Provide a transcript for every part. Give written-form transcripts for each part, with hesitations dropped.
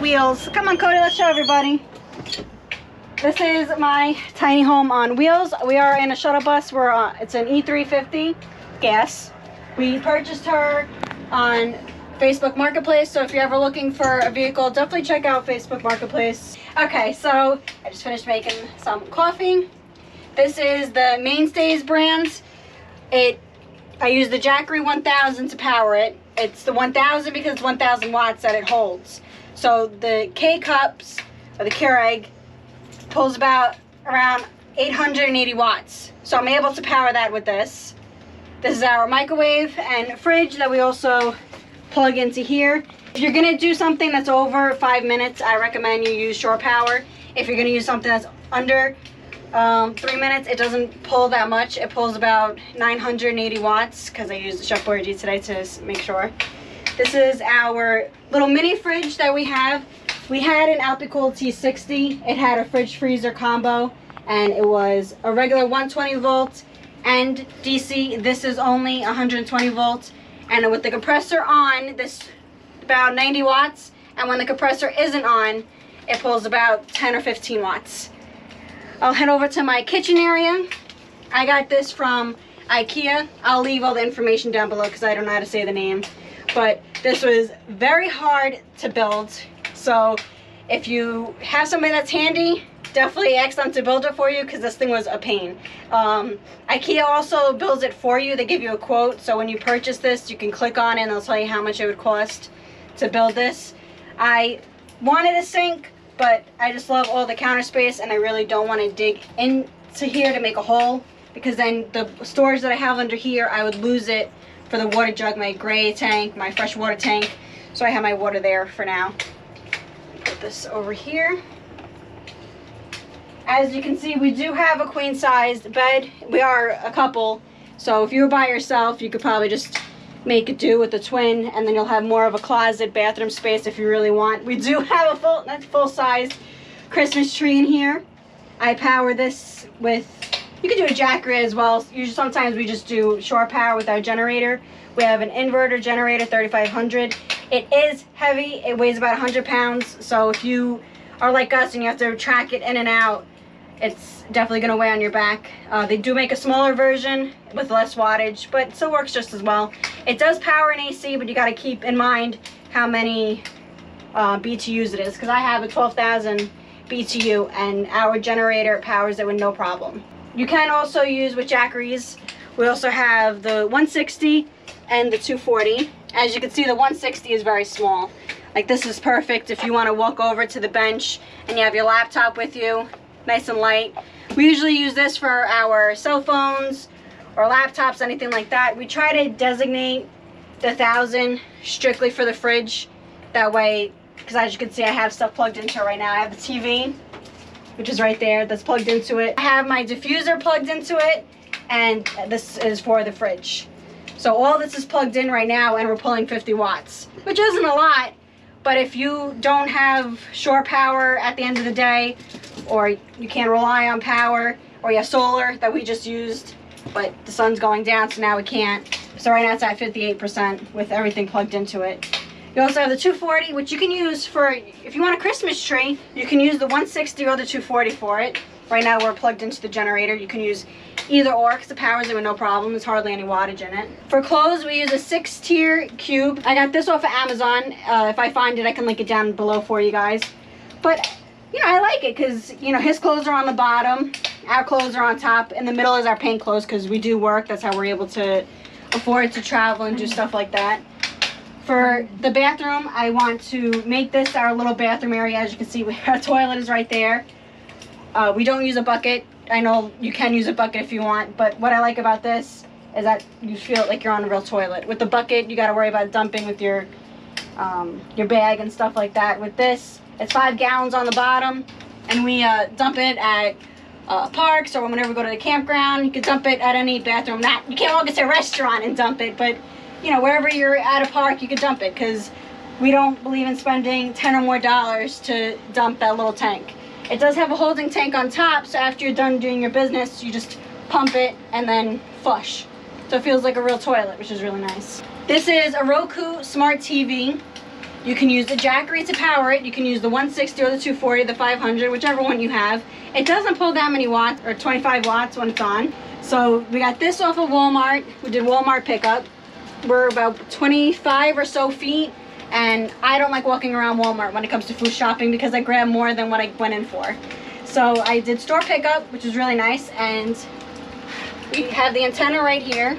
wheels. Come on, Cody, let's show everybody. This is my tiny home on wheels. We are in a shuttle bus. It's an E350 gas. We purchased her on Facebook Marketplace, so if you're ever looking for a vehicle, definitely check out Facebook Marketplace. Okay, so I just finished making some coffee. This is the Mainstays brand. I use the Jackery 1000 to power it. It's the 1000 because it's 1000 watts that it holds. So the K-Cups, or the Keurig, pulls around 880 watts. So I'm able to power that with this. This is our microwave and fridge that we also plug into here. If you're gonna do something that's over 5 minutes, I recommend you use shore power. If you're gonna use something that's under 3 minutes, it doesn't pull that much. It pulls about 980 watts because I used the Chef Boyardee today to make sure. This is our little mini fridge that we have. We had an Alpicool T60. It had a fridge freezer combo, and it was a regular 120 volt and DC. This is only 120 volts, and with the compressor on, this about 90 watts, and when the compressor isn't on, it pulls about 10 or 15 watts. I'll head over to my kitchen area. I got this from IKEA. I'll leave all the information down below because I don't know how to say the name. But this was very hard to build. So if you have somebody that's handy, definitely ask them to build it for you because this thing was a pain. IKEA also builds it for you. They give you a quote. So when you purchase this, you can click on it and they'll tell you how much it would cost to build this. I wanted a sink, but I just love all the counter space, and I really don't want to dig into here to make a hole, because then the storage that I have under here, I would lose it for the water jug, my gray tank, my fresh water tank. So I have my water there for now. Put this over here. As you can see, we do have a queen-sized bed. We are a couple, so if you were by yourself, you could probably just make it do with the twin, and then you'll have more of a closet bathroom space if you really want. We do have a full-size Christmas tree in here. I power this with, you can do a Jackery as well. Usually sometimes we just do shore power with our generator. We have an inverter generator, 3500. It is heavy. It weighs about 100 pounds. So if you are like us and you have to track it in and out, it's definitely going to weigh on your back. They do make a smaller version with less wattage, but it still works just as well. It does power an AC, but you got to keep in mind how many BTUs it is, because I have a 12,000 BTU and our generator powers it with no problem. You can also use with Jackeries. We also have the 160 and the 240. As you can see, the 160 is very small. Like, this is perfect if you want to walk over to the bench and you have your laptop with you. Nice and light. We usually use this for our cell phones or laptops, anything like that. We try to designate the 1000 strictly for the fridge. That way, because as you can see, I have stuff plugged into it right now. I have the TV, which is right there, that's plugged into it. I have my diffuser plugged into it, and this is for the fridge. So all this is plugged in right now, and we're pulling 50 watts, which isn't a lot. But if you don't have shore power at the end of the day, or you can't rely on power, or you have solar that we just used, but the sun's going down, so now we can't. So right now it's at 58% with everything plugged into it. You also have the 240, which you can use for, if you want a Christmas tree, you can use the 160 or the 240 for it. Right now we're plugged into the generator. You can use either or because it powers it with no problem. There's hardly any wattage in it. For clothes, we use a 6-tier cube. I got this off of Amazon. If I find it, I can link it down below for you guys. But, you know, I like it because, you know, his clothes are on the bottom. Our clothes are on top. In the middle is our paint clothes because we do work. That's how we're able to afford to travel and do stuff like that. For the bathroom, I want to make this our little bathroom area. As you can see, our toilet is right there. We don't use a bucket. I know you can use a bucket if you want, but what I like about this is that you feel like you're on a real toilet. With the bucket, you got to worry about dumping with your bag and stuff like that. With this, it's 5 gallons on the bottom, and we dump it at parks or whenever we go to the campground. You can dump it at any bathroom. You can't walk into a restaurant and dump it, but you know, wherever you're at a park, you can dump it because we don't believe in spending $10 or more to dump that little tank. It does have a holding tank on top, so after you're done doing your business, you just pump it and then flush. So it feels like a real toilet, which is really nice. This is a Roku smart TV. You can use the Jackery to power it. You can use the 160 or the 240, the 500, whichever one you have. It doesn't pull that many watts, or 25 watts when it's on. So we got this off of Walmart. We did Walmart pickup. We're about 25 or so feet, and I don't like walking around Walmart when it comes to food shopping because I grab more than what I went in for. So I did store pickup, which is really nice, and we have the antenna right here.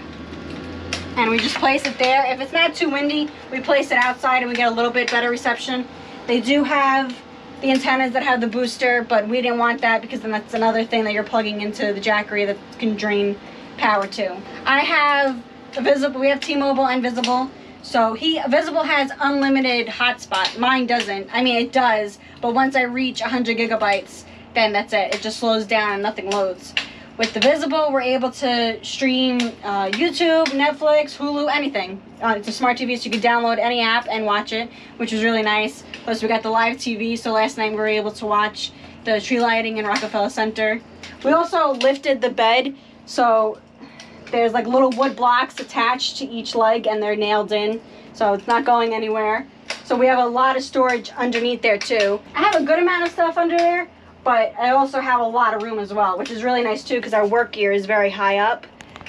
And we just place it there. If it's not too windy, we place it outside and we get a little bit better reception. They do have the antennas that have the booster, but we didn't want that because then that's another thing that you're plugging into the Jackery that can drain power too. I have Visible, we have T-Mobile and Visible. So Visible has unlimited hotspot. Mine doesn't. I mean, it does, but once I reach 100 gigabytes, then that's it. It just slows down and nothing loads. With the Visible, we're able to stream YouTube, Netflix, Hulu, anything. It's a smart TV, so you can download any app and watch it, which is really nice. Plus, we got the live TV, so last night we were able to watch the tree lighting in Rockefeller Center. We also lifted the bed, so there's like little wood blocks attached to each leg, and they're nailed in, so it's not going anywhere. So we have a lot of storage underneath there, too. I have a good amount of stuff under there, but I also have a lot of room as well, which is really nice too because our work gear is very high up.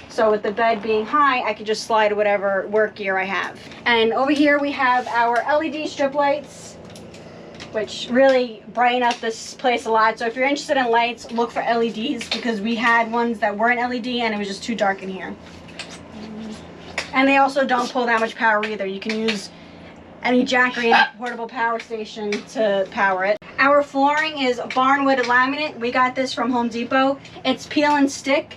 So with the bed being high, I can just slide whatever work gear I have. And over here we have our LED strip lights, which really brighten up this place a lot. So if you're interested in lights, look for LEDs because we had ones that weren't LED and it was just too dark in here. And they also don't pull that much power either. You can use any Jackery portable power station to power it. Our flooring is barnwood laminate. We got this from Home Depot. It's peel and stick.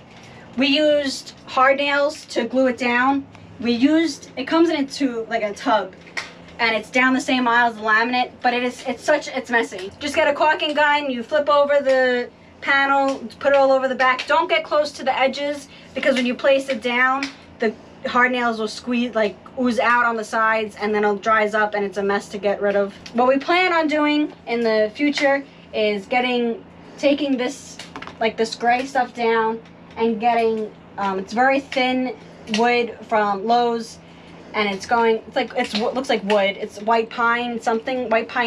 We used hard nails to glue it down. It comes into like a tub, and it's down the same aisle as the laminate, but it's messy. Just get a caulking gun, you flip over the panel, put it all over the back. Don't get close to the edges because when you place it down, the hard nails will squeeze, like ooze out on the sides, and then it dries up and it's a mess to get rid of. What we plan on doing in the future is taking this, like this gray stuff down and getting, it's very thin wood from Lowe's, and it looks like wood. It's white pine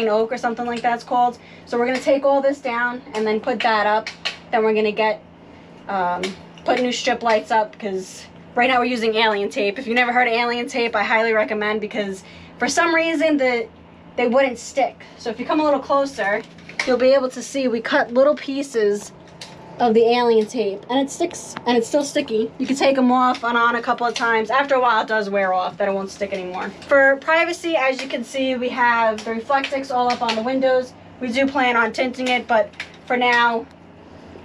oak or something like that it's called. So we're gonna take all this down and then put that up. Then we're gonna put new strip lights up because right now we're using alien tape. If you've never heard of alien tape, I highly recommend because for some reason they wouldn't stick. So if you come a little closer, you'll be able to see we cut little pieces of the alien tape and it sticks and it's still sticky. You can take them off and on a couple of times. After a while it does wear off, that it won't stick anymore. For privacy, as you can see, we have the Reflectix all up on the windows. We do plan on tinting it, but for now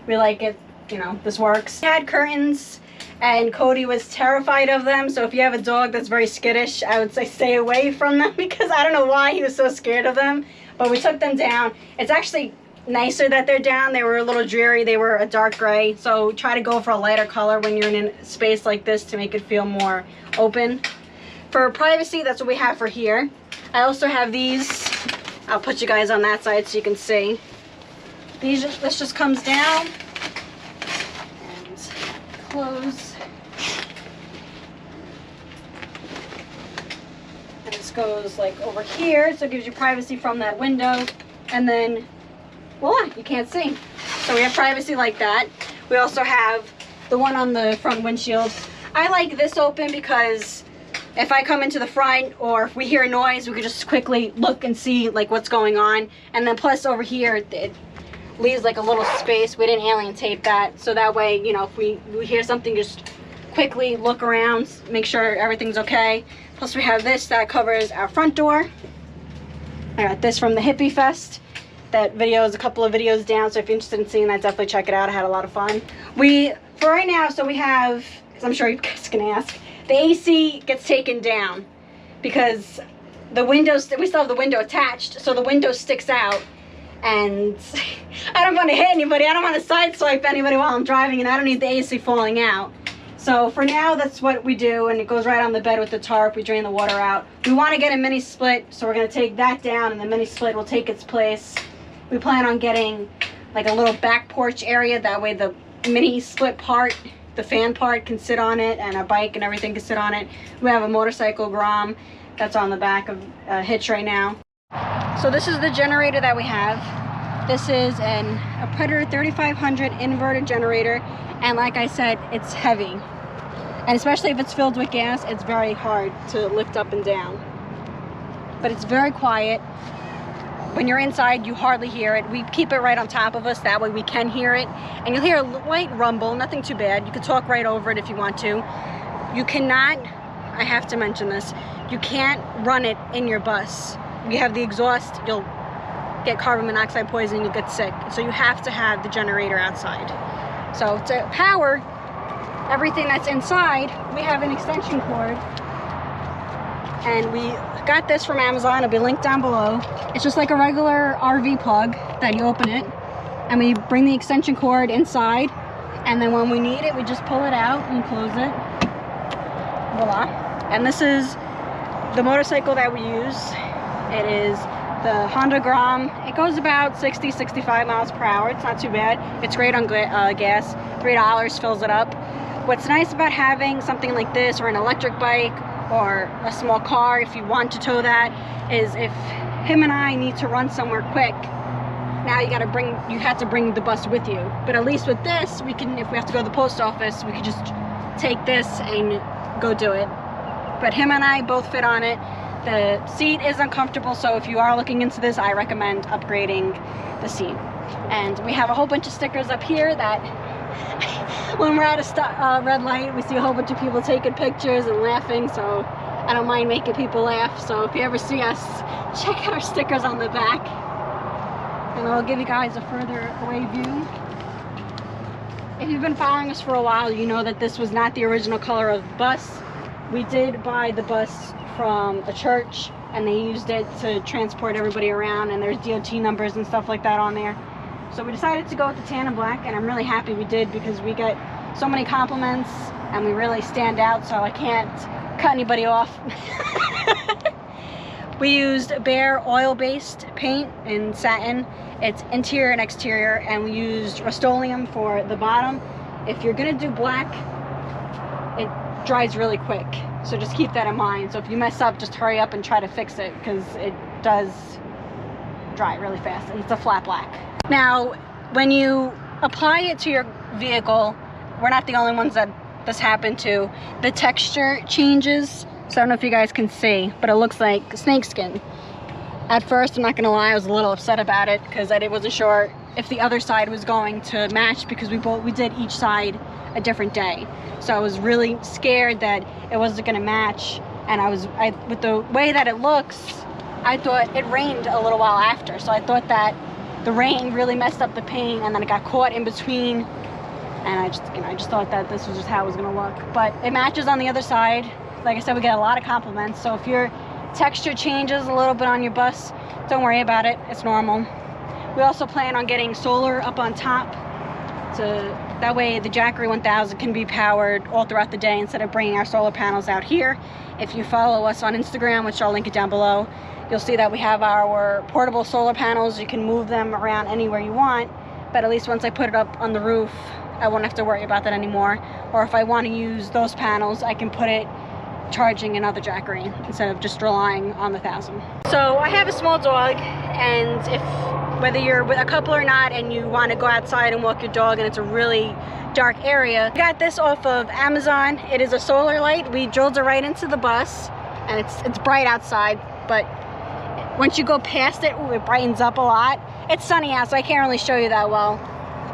we like it, you know, this works. We had curtains and Cody was terrified of them, so if you have a dog that's very skittish, I would say stay away from them because I don't know why he was so scared of them, but we took them down. It's actually nicer that they're down. They were a little dreary. They were a dark gray, so try to go for a lighter color when you're in a space like this to make it feel more open. For privacy, that's what we have for here. I also have these. I'll put you guys on that side so you can see. This just comes down and close. And this goes like over here, so it gives you privacy from that window. And then voila, you can't see. So we have privacy like that. We also have the one on the front windshield. I like this open because if I come into the front or if we hear a noise, we could just quickly look and see like what's going on. And then plus over here, it leaves like a little space. We didn't alien tape that, so that way, you know, if we hear something, just quickly look around, make sure everything's okay. Plus we have this that covers our front door. I got this from the Hippie Fest. That video is a couple of videos down, so if you're interested in seeing that, definitely check it out. I had a lot of fun. For right now, so we have, because I'm sure you guys can ask, the AC gets taken down because the windows, we still have the window attached, so the window sticks out. And I don't want to hit anybody, I don't want to sideswipe anybody while I'm driving, and I don't need the AC falling out. So for now, that's what we do, and it goes right on the bed with the tarp. We drain the water out. We want to get a mini split, so we're going to take that down, and the mini split will take its place. We plan on getting like a little back porch area, that way the mini split part, the fan part can sit on it, and a bike and everything can sit on it. We have a motorcycle Grom that's on the back of a hitch right now. So this is the generator that we have. This is a Predator 3500 inverter generator, and like I said, it's heavy. And especially if it's filled with gas, it's very hard to lift up and down. But it's very quiet. When you're inside, you hardly hear it. We keep it right on top of us, that way we can hear it. And you'll hear a light rumble, nothing too bad. You can talk right over it if you want to. You cannot, I have to mention this, you can't run it in your bus. You have the exhaust, you'll get carbon monoxide poisoning, you'll get sick. So you have to have the generator outside. So to power everything that's inside, we have an extension cord. And we got this from Amazon, it'll be linked down below. It's just like a regular RV plug that you open it, and we bring the extension cord inside, and then when we need it, we just pull it out and close it. Voila. And this is the motorcycle that we use. It is the Honda Grom. It goes about 60-65 miles per hour. It's not too bad. It's great on gas. $3 fills it up. What's nice about having something like this, or an electric bike, or a small car, if you want to tow that, is if him and I need to run somewhere quick, now you have to bring the bus with you. But at least with this, we can, if we have to go to the post office, we could just take this and go do it. But him and I both fit on it. The seat is uncomfortable, so if you are looking into this, I recommend upgrading the seat. And we have a whole bunch of stickers up here that when we're at a red light, we see a whole bunch of people taking pictures and laughing, so I don't mind making people laugh. So if you ever see us, check out our stickers on the back, and I'll give you guys a further away view. If you've been following us for a while, you know that this was not the original color of the bus. We did buy the bus from a church, and they used it to transport everybody around, and there's DOT numbers and stuff like that on there. So we decided to go with the tan and black, and I'm really happy we did, because we get so many compliments and we really stand out, so I can't cut anybody off. We used Bare oil-based paint in satin. It's interior and exterior, and we used Rust-Oleum for the bottom. If you're gonna do black, it dries really quick, so just keep that in mind. So if you mess up, just hurry up and try to fix it, because it does dry really fast, and it's a flat black. Now, when you apply it to your vehicle, we're not the only ones that this happened to. The texture changes, so I don't know if you guys can see, but it looks like snakeskin. At first, I'm not gonna lie, I was a little upset about it, because I wasn't sure if the other side was going to match, because we did each side a different day. So I was really scared that it wasn't gonna match, and with the way that it looks, I thought it rained a little while after, so I thought that the rain really messed up the paint, and then it got caught in between, and I just thought that this was just how it was gonna look. But it matches on the other side. Like I said, we get a lot of compliments, so if your texture changes a little bit on your bus, don't worry about it, it's normal. We also plan on getting solar up on top, so that way the Jackery 1000 can be powered all throughout the day instead of bringing our solar panels out here. If you follow us on Instagram, which I'll link it down below, you'll see that we have our portable solar panels. You can move them around anywhere you want, but at least once I put it up on the roof, I won't have to worry about that anymore. Or if I want to use those panels, I can put it charging another Jackery instead of just relying on the 1000. So I have a small dog, and whether you're with a couple or not and you want to go outside and walk your dog and it's a really dark area, I got this off of Amazon. It is a solar light. We drilled it right into the bus, and it's bright outside, but once you go past it, it brightens up a lot. It's sunny out, so I can't really show you that well,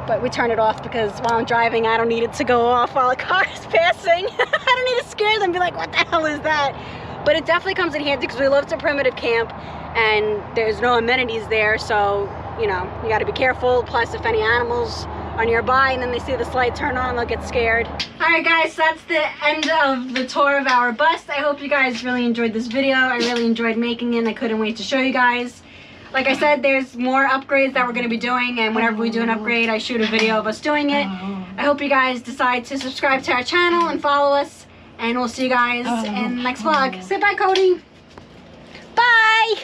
but we turn it off because while I'm driving, I don't need it to go off while a car is passing. I don't need to scare them and be like, what the hell is that? But it definitely comes in handy because we live to primitive camp and there's no amenities there, so you know, you got to be careful. Plus, if any animals are nearby and then they see this light turn on, they'll get scared. Alright guys, so that's the end of the tour of our bus. I hope you guys really enjoyed this video. I really enjoyed making it, and I couldn't wait to show you guys. Like I said, there's more upgrades that we're going to be doing, and whenever we do an upgrade, I shoot a video of us doing it. I hope you guys decide to subscribe to our channel and follow us, and we'll see you guys in the next vlog. Say bye, Cody. Bye!